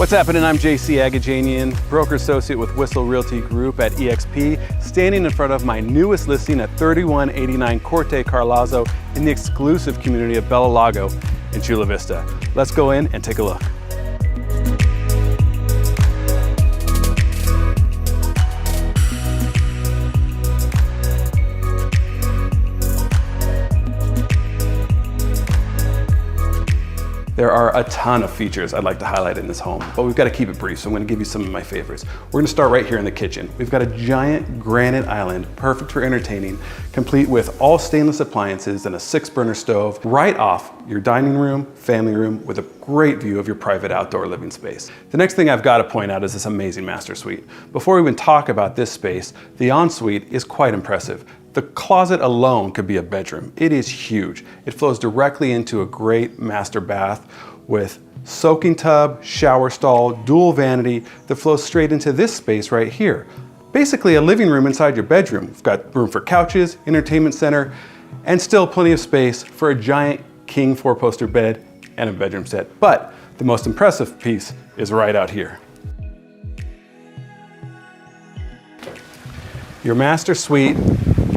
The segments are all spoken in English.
What's happening? I'm JC Agajanian, broker associate with Whissel Realty Group at EXP, standing in front of my newest listing at 3189 Corte, Carlazzo in the exclusive community of Lago in Chula Vista. Let's go in and take a look. There are a ton of features I'd like to highlight in this home, but we've got to keep it brief, so I'm going to give you some of my favorites. We're going to start right here in the kitchen. We've got a giant granite island, perfect for entertaining, complete with all stainless appliances and a 6-burner stove, right off your dining room, family room, with a great view of your private outdoor living space. The next thing I've got to point out is this amazing master suite. Before we even talk about this space, the ensuite is quite impressive. The closet alone could be a bedroom. It is huge. It flows directly into a great master bath with soaking tub, shower stall, dual vanity that flows straight into this space right here. Basically a living room inside your bedroom. We've got room for couches, entertainment center, and still plenty of space for a giant king 4-poster bed and a bedroom set. But the most impressive piece is right out here. Your master suite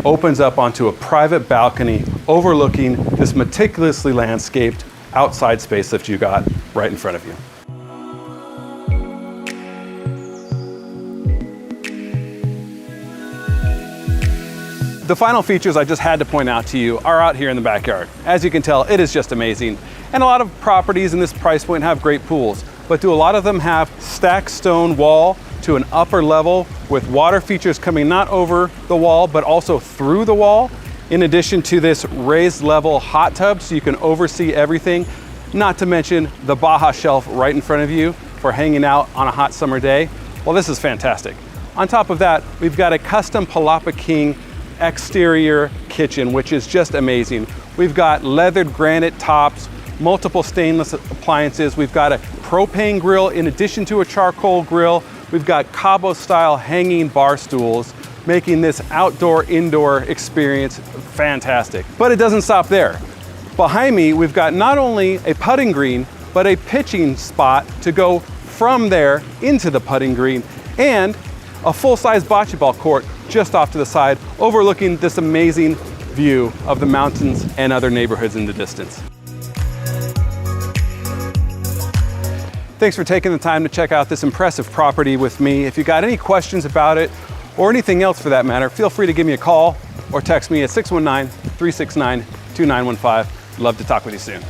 opens up onto a private balcony overlooking this meticulously landscaped outside space that you got right in front of you. The final features I just had to point out to you are out here in the backyard. As you can tell, it is just amazing. And a lot of properties in this price point have great pools, but do a lot of them have stacked stone wall to an upper level with water features coming not over the wall, but also through the wall, in addition to this raised level hot tub so you can oversee everything, not to mention the Baja shelf right in front of you for hanging out on a hot summer day. Well, this is fantastic. On top of that, we've got a custom Palapa King exterior kitchen, which is just amazing. We've got leathered granite tops, multiple stainless appliances. We've got a propane grill in addition to a charcoal grill. We've got Cabo style hanging bar stools, making this outdoor-indoor experience fantastic. But it doesn't stop there. Behind me, we've got not only a putting green, but a pitching spot to go from there into the putting green, and a full-size bocce ball court just off to the side, overlooking this amazing view of the mountains and other neighborhoods in the distance. Thanks for taking the time to check out this impressive property with me. If you got any questions about it, or anything else for that matter, feel free to give me a call or text me at 619-369-2915. Love to talk with you soon.